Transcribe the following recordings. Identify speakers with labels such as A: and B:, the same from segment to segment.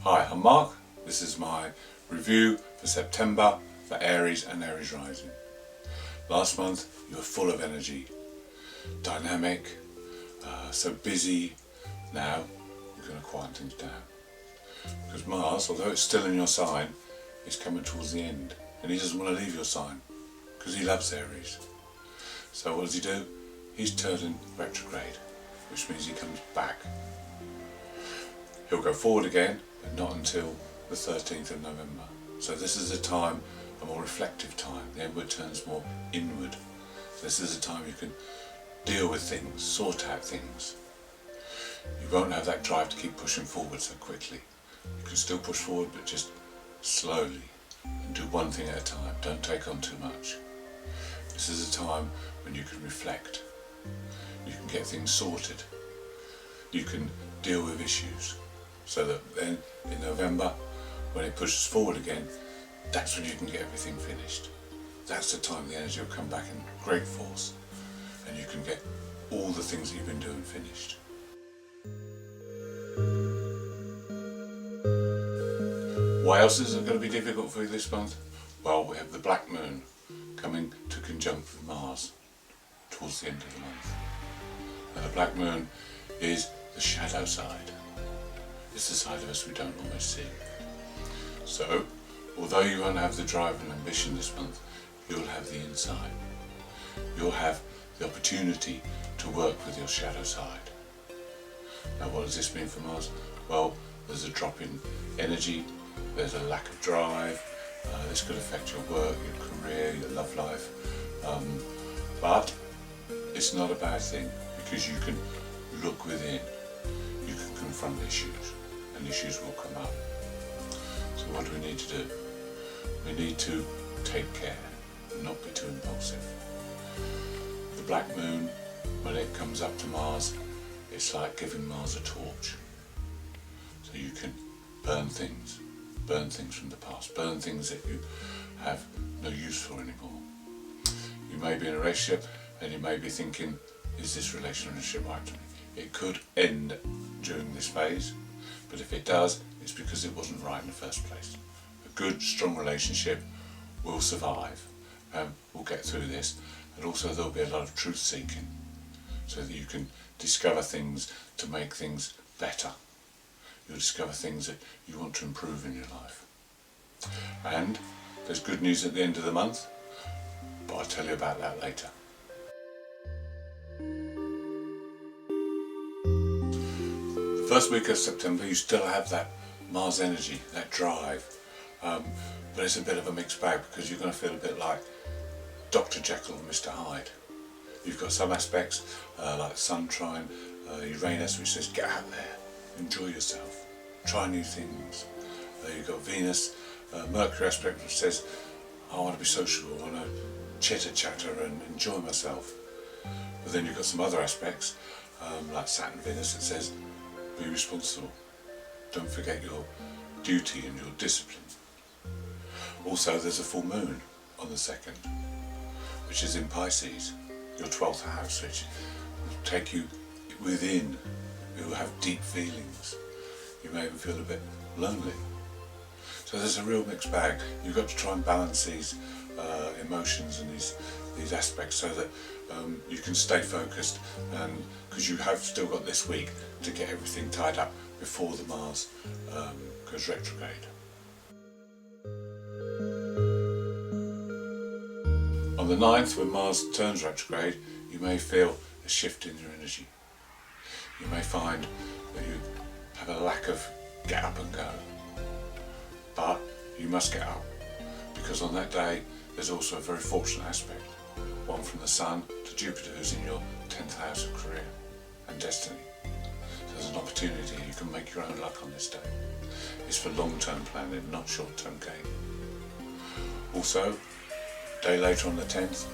A: Hi, I'm Mark. This is my review for September for Aries and Aries rising. Last month you were full of energy, dynamic, so busy. Now you're going to quieten things down. Because Mars, although it's still in your sign, is coming towards the end. And he doesn't want to leave your sign because he loves Aries. So what does he do? He's turning retrograde, which means he comes back. He'll go forward again, but not until the 13th of November. So this is a time, a more reflective time. The inward turns more inward. This is a time you can deal with things, sort out things. You won't have that drive to keep pushing forward so quickly. You can still push forward, but just slowly, and do one thing at a time. Don't take on too much. This is a time when you can reflect. You can get things sorted. You can deal with issues. So that then in November, when it pushes forward again, that's when you can get everything finished. That's the time the energy will come back in great force, and you can get all the things that you've been doing finished. What else is going to be difficult for you this month? Well, we have the black moon coming to conjunct with Mars towards the end of the month. And the black moon is the shadow side. It's the side of us we don't always see. So, although you won't have the drive and ambition this month, you'll have the insight. You'll have the opportunity to work with your shadow side. Now what does this mean for Mars? Well, there's a drop in energy, there's a lack of drive, this could affect your work, your career, your love life, but it's not a bad thing because you can look within, you can confront issues, and issues will come up. So what do we need to do? We need to take care and not be too impulsive. The black moon, when it comes up to Mars, it's like giving Mars a torch. So you can burn things from the past, burn things that you have no use for anymore. You may be in a relationship and you may be thinking, is this relationship right to me? It could end during this phase, but if it does, it's because it wasn't right in the first place. A good, strong relationship will survive, we'll get through this, and also there'll be a lot of truth seeking, so that you can discover things to make things better. You'll discover things that you want to improve in your life. And there's good news at the end of the month, but I'll tell you about that later. The first week of September you still have that Mars energy, that drive, but it's a bit of a mixed bag because you're going to feel a bit like Dr. Jekyll and Mr. Hyde. You've got some aspects like Sun trine, Uranus, which says get out there, enjoy yourself, try new things. You've got Venus, Mercury aspect, which says I want to be sociable, I want to chitter chatter and enjoy myself. But then you've got some other aspects like Saturn, Venus, that says be responsible, don't forget your duty and your discipline. Also there's a full moon on the 2nd, which is in Pisces, your 12th house, which will take you within. You will have deep feelings. You may even feel a bit lonely. So there's a real mixed bag. You've got to try and balance these emotions and these aspects so that you can stay focused, and because you have still got this week to get everything tied up before the Mars goes retrograde. On the 9th, when Mars turns retrograde, you may feel a shift in your energy. You may find that you have a lack of get up and go. But you must get up, because on that day there's also a very fortunate aspect, one from the Sun to Jupiter, who's in your 10th house of career and destiny. So there's an opportunity, you can make your own luck on this day. It's for long-term planning, not short-term gain. Also, a day later on the 10th,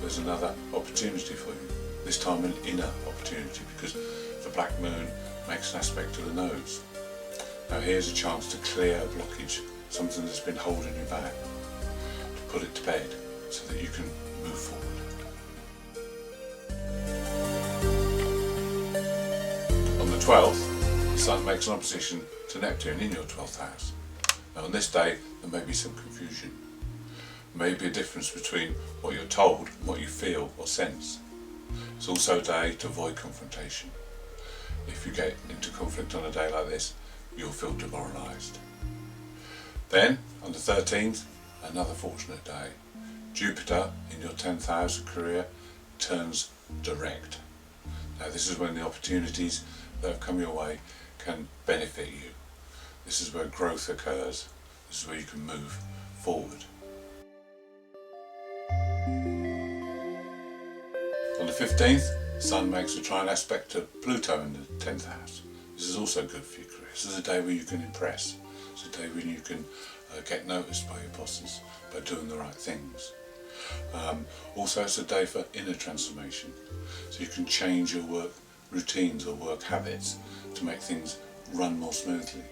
A: there's another opportunity for you, this time an inner opportunity, because the black moon makes an aspect to the nose. Now here's a chance to clear a blockage, something that's been holding you back, to put it to bed so that you can move forward. On the 12th, the Sun makes an opposition to Neptune in your 12th house. Now on this day there may be some confusion. There may be a difference between what you're told and what you feel or sense. It's also a day to avoid confrontation. If you get into conflict on a day like this, you'll feel demoralised. Then, on the 13th, another fortunate day. Jupiter in your 10th house of career turns direct. Now this is when the opportunities that have come your way can benefit you. This is where growth occurs. This is where you can move forward. On the 15th, Sun makes a trine aspect to Pluto in the 10th house. This is also good for your career. This is a day where you can impress. It's a day when you can get noticed by your bosses by doing the right things. Also it's a day for inner transformation. So you can change your work routines or work habits to make things run more smoothly.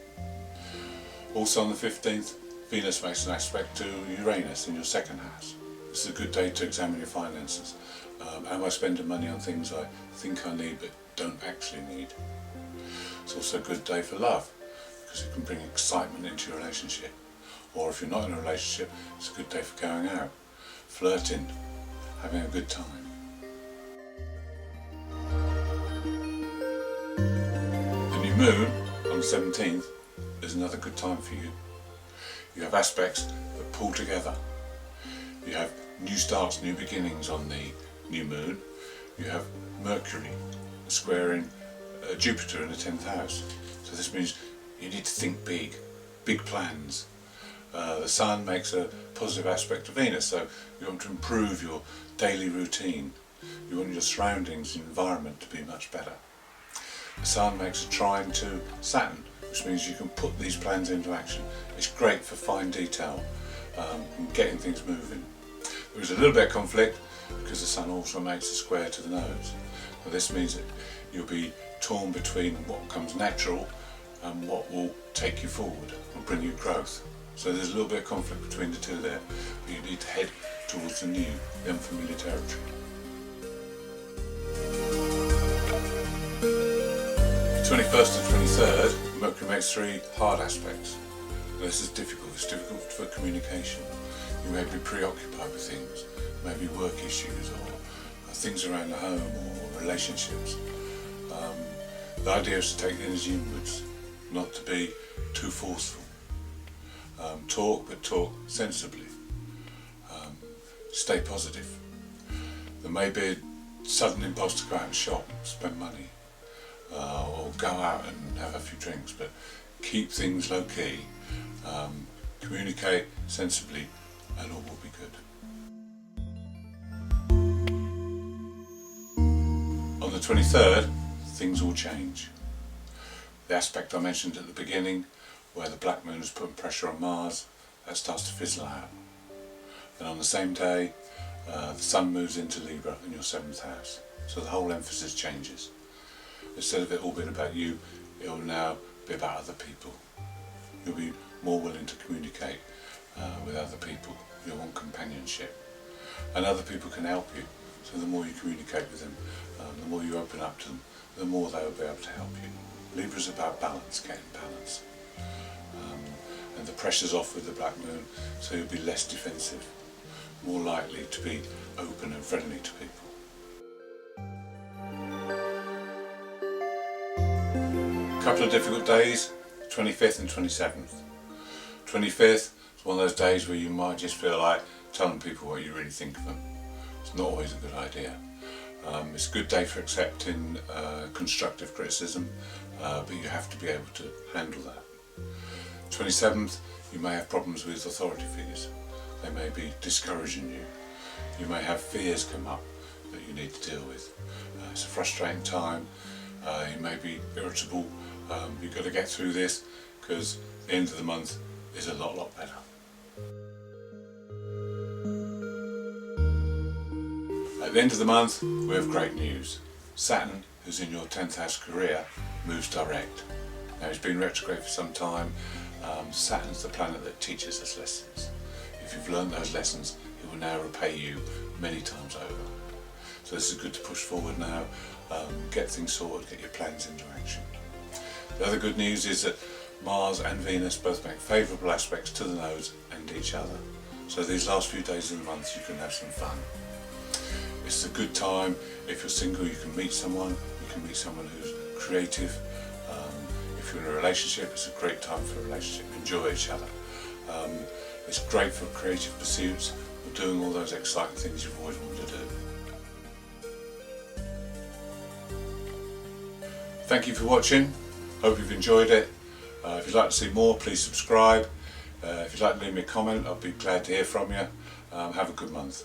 A: Also on the 15th, Venus makes an aspect to Uranus in your 2nd house. This is a good day to examine your finances. Am I spending money on things I think I need but don't actually need? It's also a good day for love because it can bring excitement into your relationship. Or if you're not in a relationship, it's a good day for going out, flirting, having a good time. The new moon on the 17th is another good time for you. You have aspects that pull together. You have new starts, new beginnings on the new moon. You have Mercury squaring Jupiter in the 10th house. So this means you need to think big, big plans. The Sun makes a positive aspect to Venus, so you want to improve your daily routine. You want your surroundings and environment to be much better. The Sun makes a trine to Saturn, which means you can put these plans into action. It's great for fine detail and getting things moving. There is a little bit of conflict because the Sun also makes a square to the nose. Now this means that you'll be torn between what comes natural and what will take you forward and bring you growth. So there's a little bit of conflict between the two there, but you need to head towards the new, the unfamiliar territory. 21st and 23rd, Mercury makes 3 hard aspects. Now this is difficult. It's difficult for communication. You may be preoccupied with things, maybe work issues or things around the home or relationships. The idea is to take the energy inwards, not to be too forceful. Talk, but talk sensibly. Stay positive. There may be a sudden impulse to go out and shop, spend money, or go out and have a few drinks, but keep things low key, communicate sensibly, and all will be good. On the 23rd, things will change. The aspect I mentioned at the beginning, where the black moon is putting pressure on Mars, that starts to fizzle out. And on the same day, the Sun moves into Libra in your 7th house. So the whole emphasis changes. Instead of it all being about you, it will now be about other people. You'll be more willing to communicate with other people. You'll want companionship. And other people can help you. So the more you communicate with them, the more you open up to them, the more they will be able to help you. Libra is about balance, getting balance. And the pressure's off with the black moon, so you'll be less defensive, more likely to be open and friendly to people. A couple of difficult days, 25th and 27th. 25th is one of those days where you might just feel like telling people what you really think of them. It's not always a good idea. It's a good day for accepting constructive criticism, but you have to be able to handle that. 27th, you may have problems with authority figures. They may be discouraging you. You may have fears come up that you need to deal with. It's a frustrating time. You may be irritable. You've got to get through this because the end of the month is a lot better. At the end of the month, we have great news. Saturn, who's in your 10th house career, moves direct. Now he's been retrograde for some time. Saturn's the planet that teaches us lessons. If you've learned those lessons, it will now repay you many times over. So this is good to push forward now, get things sorted, get your plans into action. The other good news is that Mars and Venus both make favourable aspects to the nodes and each other. So these last few days of the month you can have some fun. It's a good time. If you're single, you can meet someone. You can meet someone who's creative. If you're in a relationship, it's a great time for a relationship. Enjoy each other. It's great for creative pursuits, for doing all those exciting things you've always wanted to do. Thank you for watching. Hope you've enjoyed it. If you'd like to see more, please subscribe. If you'd like to leave me a comment, I'll be glad to hear from you. Have a good month.